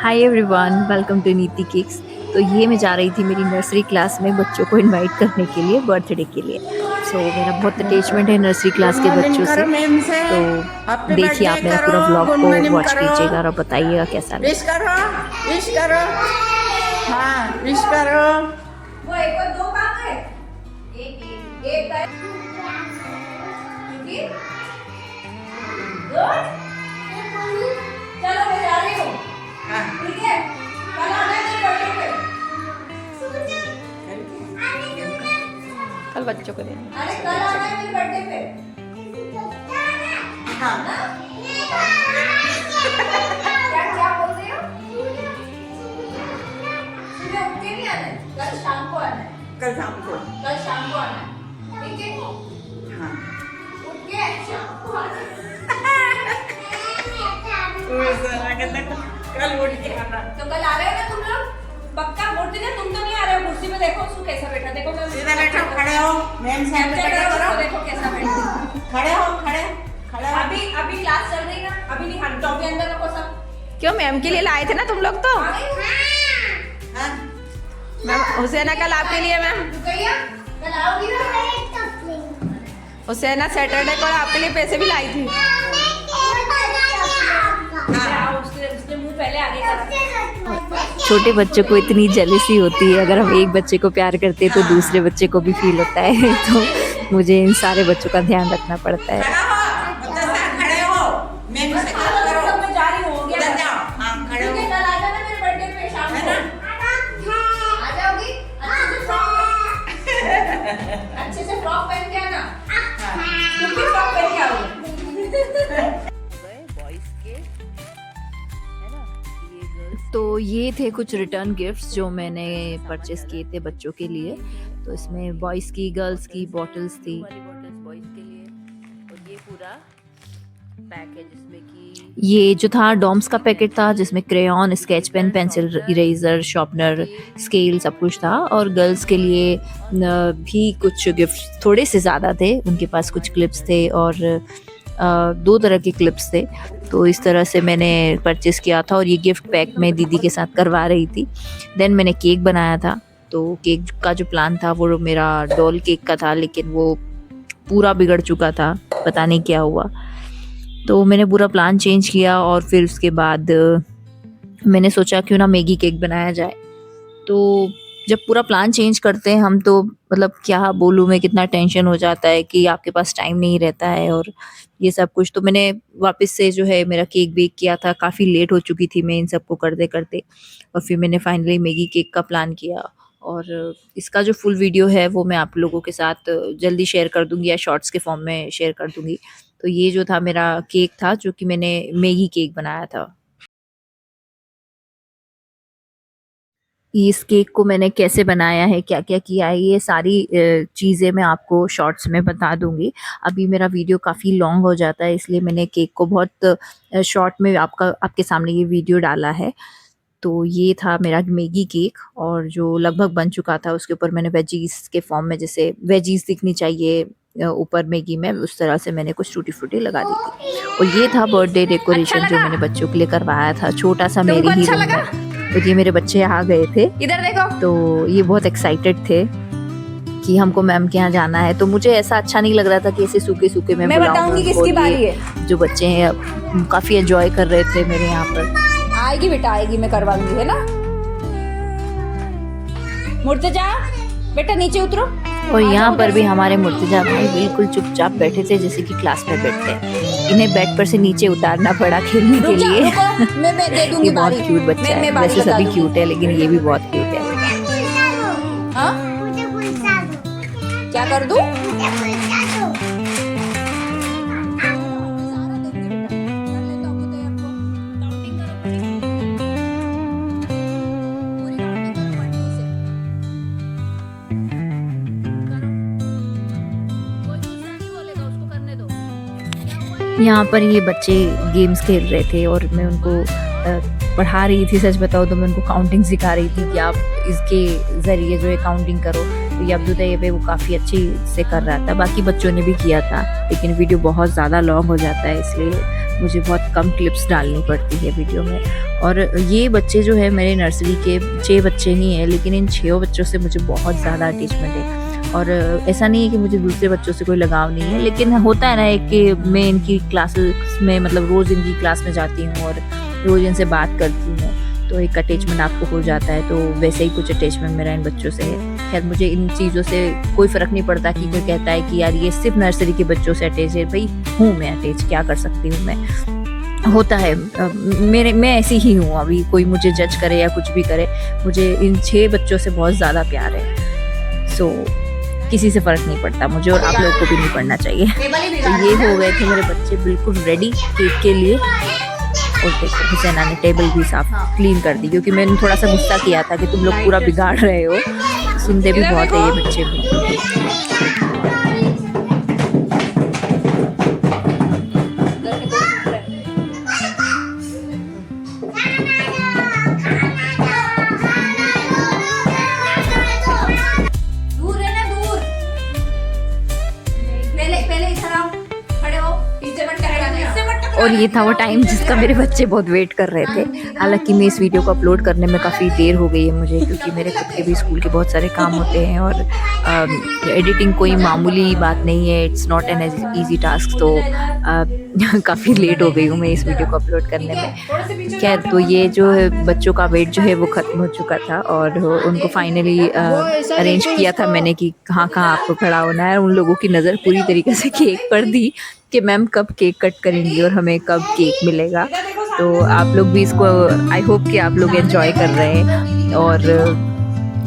Hi everyone, welcome to नीति kicks. तो ये मैं जा रही थी मेरी नर्सरी क्लास में बच्चों को इनवाइट करने के लिए बर्थडे के लिए। मेरा बहुत अटैचमेंट है नर्सरी क्लास गुड के मॉर्निंग बच्चों से। करो मैम से। तो हैप्पी देखिए, बर्थडे आप मेरा पूरा करो, व्लॉग गुड को मॉर्निंग वॉच करो, कीजिएगा और बताइएगा कैसा विश लगा। करो, विश करो। हाँ, विश करो। वो एक और दो काम है। एक एक एक कर। ठीक? गुड। चलो मैं जा रही हूँ। हाँ, ठीक है? कल आना है मेरे बर्थडे पे। कल बच्चों को देना। अरे कल आना है मेरे बर्थडे पे। हाँ। ना? क्या क्या बोल रही हो? सुबह उठ के नहीं आना है। कल शाम को आना है। कल शाम को। कल शाम को आना है। ठीक है? हाँ। उठ के शाम को आना है। कल उठ के आना। तो कल आ रहे हो ना तुम लोग? पक्का मूर्ति ने तुम तो नहीं आ रहे हो कुर्सी पे। देखो उसको कैसा बैठा। देखो मैं सीधा बैठो, खड़े हो। मैम से कैप्चर खड़े करो करो। उसको। देखो कैसा बैठा। खड़े हो, खड़े, खड़े हो। अभी अभी क्लास चल रही ना। अभी नहीं हम टॉपी अंदर रखो सब। क्यों मैम के लिए लाए थे ना तुम लोग तो? आ गई हो? हाँ। मैम हुसैना कल आपके लिए मैम रुकैया कल आओगी ना? हुसैना सैटरडे को आपके लिए पैसे भी लाई थी। आओ, उसने मुंह पहले आगे करा। छोटे बच्चों को इतनी जेलसी होती है, अगर हम एक बच्चे को प्यार करते हैं तो दूसरे बच्चे को भी फील होता है। तो मुझे इन सारे बच्चों का ध्यान रखना पड़ता है। खड़ा हो, उधर से खड़े हो। मैम से चलो, करो। तो मैं जा रही हूँ। हो गया उधर बस। जाओ। हाँ, खड़े ठीक हो। है, कल आ जाना मेरे बर्थडे पे शाम है को। ना? आ जाओगी? अच्छे से फ्रॉक पहन के आना। तुम भी फ्रॉक पहन के आओगे। तो ये थे कुछ रिटर्न गिफ्ट्स जो मैंने परचेस किए थे बच्चों के लिए। तो इसमें बॉयज़ की, गर्ल्स की बॉटल्स थी। बॉयज़ के लिए, और ये पूरा पैक है जिसमें कि ये जो था डॉम्स का पैकेट था जिसमें crayon, sketch pen, pencil, eraser, sharpener, scale सब कुछ था। और गर्ल्स के लिए भी कुछ गिफ्ट थोड़े से ज़्यादा थे। उनके पास कुछ क्लिप्स थे और 2 तरह के क्लिप्स थे। तो इस तरह से मैंने परचेस किया था और ये गिफ्ट पैक मैं दीदी के साथ करवा रही थी। देन मैंने केक बनाया था। तो केक का जो प्लान था वो मेरा डॉल केक का था, लेकिन वो पूरा बिगड़ चुका था, पता नहीं क्या हुआ। तो मैंने पूरा प्लान चेंज किया और फिर उसके बाद मैंने सोचा क्यों ना मैगी केक बनाया जाए। तो जब पूरा प्लान चेंज करते हैं हम तो मतलब क्या बोलूँ मैं, कितना टेंशन हो जाता है कि आपके पास टाइम नहीं रहता है और ये सब कुछ। तो मैंने वापस से जो है मेरा केक बेक किया था, काफ़ी लेट हो चुकी थी मैं इन सबको करते करते। और फिर मैंने फाइनली मैगी केक का प्लान किया। और इसका जो फुल वीडियो है वो मैं आप लोगों के साथ जल्दी शेयर कर दूंगी या शॉर्ट्स के फॉर्म में शेयर कर दूंगी। तो ये जो था मेरा केक था जो कि मैंने मैगी केक बनाया था। इस केक को मैंने कैसे बनाया है, क्या-क्या किया है, ये सारी चीज़ें मैं आपको शॉर्ट्स में बता दूँगी। अभी मेरा वीडियो काफ़ी लॉन्ग हो जाता है, इसलिए मैंने केक को बहुत शॉर्ट में आपके सामने ये वीडियो डाला है। तो ये था मेरा मैगी केक और जो लगभग बन चुका था। उसके ऊपर मैंने वेजीज़ के फॉर्म में, जैसे वेजीज़ दिखनी चाहिए ऊपर मैगी में, उस तरह से मैंने कुछ टूटी-फूटी लगा दी थी। और ये था बर्थडे डेकोरेशन जो मैंने बच्चों के लिए करवाया था, छोटा-सा मेरे तुमको ही अच्छा रूम लगा? में। तो ये मेरे बच्चे आ गए थे, इधर देखो। तो ये बहुत एक्साइटेड थे कि हमको मैम के यहाँ जाना है। तो मुझे ऐसा अच्छा नहीं लग रहा था कि ऐसे सूखे-सूखे मैं मैं बुलाऊँ बताऊंगी उनको। किसकी बारी ये है। जो बच्चे हैं काफ़ी एंजॉय कर रहे थे मेरे यहाँ पर। आएगी बेटा, आएगी, मैं करवा दूंगी, है ना? मुर्तजा बेटा नीचे उतरो। और यहाँ पर भी हमारे मुर्तजा भाई बिल्कुल चुपचाप बैठे थे, जैसे कि क्लास में बैठते हैं। इन्हें बेड पर से नीचे उतारना पड़ा खेलने के रुक जा, लिए। रुको, मैं दे दूंगी ये बहुत बारी। क्यूट बच्चा है, बारी वैसे बता सभी दूंगी। क्यूट है लेकिन ये भी बहुत क्यूट है। हाँ? क्या कर दूं? यहाँ पर ये बच्चे गेम्स खेल रहे थे और मैं उनको पढ़ा रही थी। सच बताओ तो मैं उनको काउंटिंग सिखा रही थी कि आप इसके ज़रिए जो है काउंटिंग करो। तो ये अब्दुल्ला पे वो काफ़ी अच्छी से कर रहा था, बाकी बच्चों ने भी किया था, लेकिन वीडियो बहुत ज़्यादा लॉन्ग हो जाता है इसलिए मुझे बहुत कम क्लिप्स डालनी पड़ती है वीडियो में। और ये बच्चे जो है मेरे नर्सरी के 6 बच्चे ही हैं, लेकिन इन 6 बच्चों से मुझे बहुत ज़्यादा अटैचमेंट है। और ऐसा नहीं है कि मुझे दूसरे बच्चों से कोई लगाव नहीं है, लेकिन होता है ना एक कि मैं इनकी क्लासेस में मतलब रोज़ इनकी क्लास में जाती हूँ और रोज़ इनसे बात करती हूँ, तो एक अटैचमेंट आपको हो जाता है। तो वैसे ही कुछ अटैचमेंट मेरा इन बच्चों से है। खैर मुझे इन चीज़ों से कोई फ़र्क नहीं पड़ता कि कोई कहता है कि यार ये सिर्फ नर्सरी के बच्चों से अटैच है। भाई हूँ मैं अटैच, क्या कर सकती हूँ मैं, होता है। मैं ऐसी ही हूँ। अभी कोई मुझे जज करे या कुछ भी करे, मुझे इन 6 बच्चों से बहुत ज़्यादा प्यार है। सो किसी से फ़र्क नहीं पड़ता मुझे, और आप लोगों को भी नहीं पड़ना चाहिए। तो ये हो गए थे मेरे बच्चे बिल्कुल रेडी केक के लिए। और देखो हुसैना ने टेबल भी साफ क्लीन कर दी, क्योंकि मैंने थोड़ा सा गुस्सा किया था कि तुम लोग पूरा बिगाड़ रहे हो। सुनते भी बहुत है ये बच्चे भी। दूर रहना, दूर। पहले इधर आओ, खड़े हो, इससे मत टकराना, इससे मत टकराना। और ये था वो टाइम जिसका मेरे बच्चे बहुत वेट कर रहे थे। हालांकि मैं इस वीडियो को अपलोड करने में काफ़ी देर हो गई है मुझे, क्योंकि मेरे खुद के भी स्कूल के बहुत सारे काम होते हैं और एडिटिंग कोई मामूली बात नहीं है, it's not an easy task. तो काफ़ी लेट हो गई हूँ मैं इस वीडियो को अपलोड करने में। खैर तो ये जो है बच्चों का वेट जो है वो ख़त्म हो चुका था, और उनको फाइनली अरेंज किया था मैंने कि कहाँ कहाँ आपको खड़ा होना है। उन लोगों की नज़र पूरी तरीके से केक पर दी कि मैम कब केक कट करेंगी और हमें कब केक मिलेगा। तो आप लोग भी इसको, आई होप कि आप लोग एंजॉय कर रहे हैं, और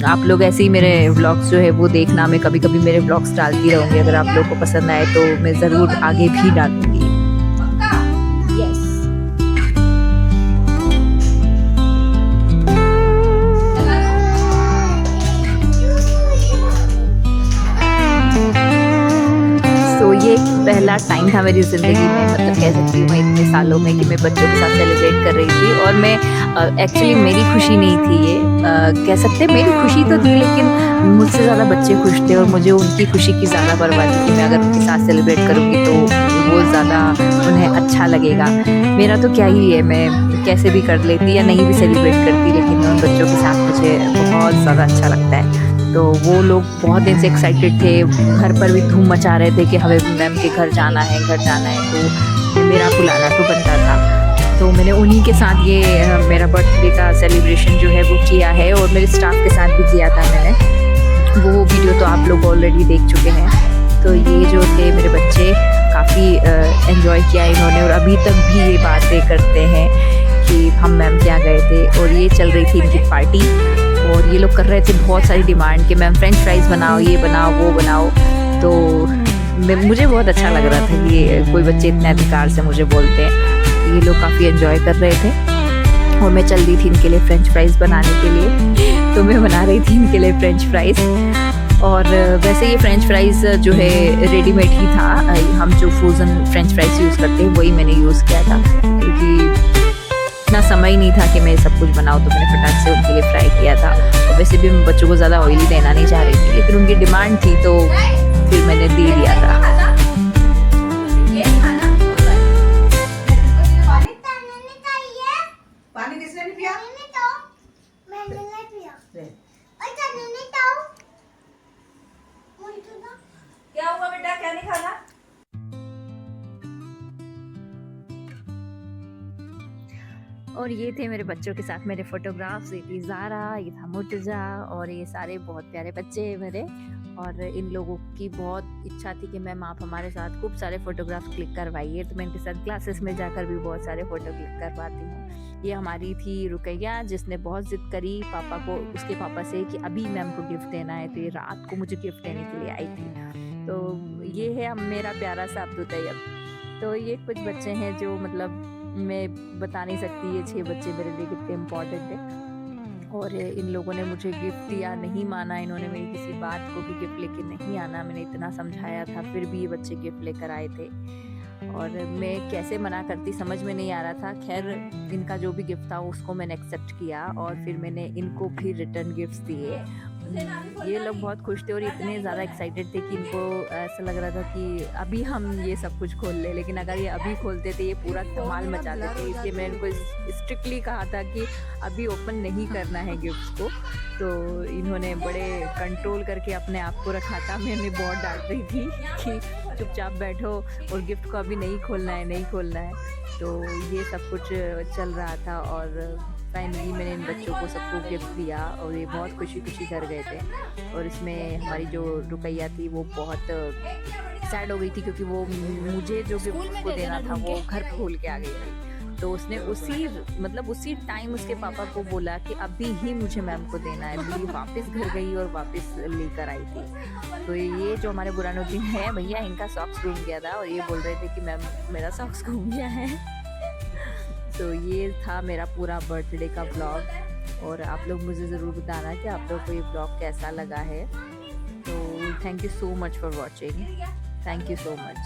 आप लोग ऐसे ही मेरे व्लॉग्स जो है वो देखना। मैं कभी कभी मेरे व्लॉग्स डालती रहूँगी, अगर आप लोग को पसंद आए तो मैं ज़रूर आगे भी डालूँगी। यस। तो ये एक पहला टाइम था मेरी ज़िंदगी में, मतलब कह सकती हूँ मैं इतने सालों में, कि मैं बच्चों के साथ सेलिब्रेट कर रही थी। और मैं एक्चुअली मेरी खुशी नहीं थी ये, कह सकते हैं मेरी खुशी तो थी, लेकिन मुझसे ज़्यादा बच्चे खुश थे और मुझे उनकी खुशी की ज़्यादा परवाह थी कि मैं अगर उनके साथ सेलिब्रेट करूँगी तो वो ज़्यादा उन्हें अच्छा लगेगा। मेरा तो क्या ही है, मैं कैसे भी कर लेती या नहीं भी सेलिब्रेट करती, लेकिन उन बच्चों के साथ मुझे बहुत ज़्यादा अच्छा लगता है। तो वो लोग बहुत दिन से एक्साइटेड थे, घर पर भी धूम मचा रहे थे कि हमें मैम के घर जाना है, घर जाना है। तो मेरा बुलाना तो बनता था, तो मैंने उन्हीं के साथ ये मेरा बर्थडे का सेलिब्रेशन जो है वो किया है, और मेरे स्टाफ के साथ भी किया था मैंने। वो वीडियो तो आप लोग ऑलरेडी देख चुके हैं। तो ये जो थे मेरे बच्चे, काफ़ी एंजॉय किया इन्होंने, और अभी तक भी ये बातें करते हैं कि हम मैम के यहाँ गए थे। और ये चल रही थी इनकी पार्टी, और ये लोग कर रहे थे बहुत सारी डिमांड कि मैम फ्रेंच फ्राइज़ बनाओ, ये बनाओ, वो बनाओ। तो मुझे बहुत अच्छा लग रहा था कि ये कोई बच्चे इतने अधिकार से मुझे बोलते हैं। ये लोग काफ़ी एंजॉय कर रहे थे, और मैं चल रही थी इनके लिए फ्रेंच फ्राइज़ बनाने के लिए। तो मैं बना रही थी इनके लिए फ्रेंच फ्राइज़। और वैसे ये फ्रेंच फ्राइज़ जो है रेडीमेड ही था, हम जो फ्रोज़न फ्रेंच फ्राइज़ यूज़ करते हैं वही मैंने यूज़ किया था, क्योंकि इतना समय नहीं था कि मैं सब कुछ बनाऊँ, तो मैंने फटाक से उनके लिए फ्राई किया था। और वैसे भी मैं बच्चों को ज़्यादा ऑयली देना नहीं चाह रही थी, लेकिन उनकी डिमांड थी तो फिर मैंने दे दिया था। पानी किसने नहीं पिया? क्या हुआ बेटा, क्या नहीं खाना? और ये थे मेरे बच्चों के साथ मेरे फोटोग्राफ्स। ये थी ज़ारा, ये था मुर्तजा, और ये सारे बहुत प्यारे बच्चे हैं मेरे। और इन लोगों की बहुत इच्छा थी कि मैम आप हमारे साथ खूब सारे फ़ोटोग्राफ क्लिक करवाइए, तो मैं इनके साथ क्लासेस में जाकर भी बहुत सारे फ़ोटो क्लिक करवाती हूँ। ये हमारी थी रुकैया, जिसने बहुत ज़िद करी पापा को, उसके पापा से कि अभी मैम को गिफ्ट देना है, तो ये रात को मुझे गिफ्ट देने के लिए आई थी। तो ये है अब मेरा प्यारा सा अब्दू तैयब। तो ये कुछ बच्चे हैं जो मतलब मैं बता नहीं सकती ये 6 बच्चे मेरे लिए कितने इम्पॉर्टेंट हैं। और इन लोगों ने मुझे गिफ्ट दिया, नहीं माना इन्होंने मेरी किसी बात को कि गिफ्ट लेके नहीं आना। मैंने इतना समझाया था, फिर भी ये बच्चे गिफ्ट लेकर आए थे, और मैं कैसे मना करती समझ में नहीं आ रहा था। खैर इनका जो भी गिफ्ट था उसको मैंने एक्सेप्ट किया, और फिर मैंने इनको भी रिटर्न गिफ्ट्स दिए। ये लोग बहुत खुश थे और इतने ज़्यादा एक्साइटेड थे कि इनको ऐसा लग रहा था कि अभी हम ये सब कुछ खोल ले, लेकिन अगर ये अभी खोलते थे ये पूरा धमाल मचाते थे। इसलिए मैं इनको स्ट्रिक्टली कहा था कि अभी ओपन नहीं करना है गिफ्ट्स को। तो इन्होंने बड़े कंट्रोल करके अपने आप को रखा था। मैं उन्हें बहुत डांट रही थी कि चुपचाप बैठो और गिफ्ट को अभी नहीं खोलना है, नहीं खोलना है। तो ये सब कुछ चल रहा था और फाइनली मैंने इन बच्चों को सबको गिफ्ट दिया और ये बहुत खुशी खुशी घर गए थे। और इसमें हमारी जो रुकैया थी वो बहुत सैड हो गई थी क्योंकि वो मुझे जो गिफ्ट को देना था वो घर खोल के आ गई थी। तो उसने उसी टाइम उसके पापा को बोला कि अभी ही मुझे मैम को देना है। तो ये वापस घर गई और वापस लेकर आई थी। तो ये जो हमारे बुरानुद्दीन है भैया, इनका सॉक्स घूम गया था और ये बोल रहे थे कि मैम मेरा सॉक्स घूम गया है। तो ये था मेरा पूरा बर्थडे का व्लॉग और आप लोग मुझे ज़रूर बताना कि आप लोग को ये व्लॉग कैसा लगा है। तो thank you so much for watching. Thank you so much.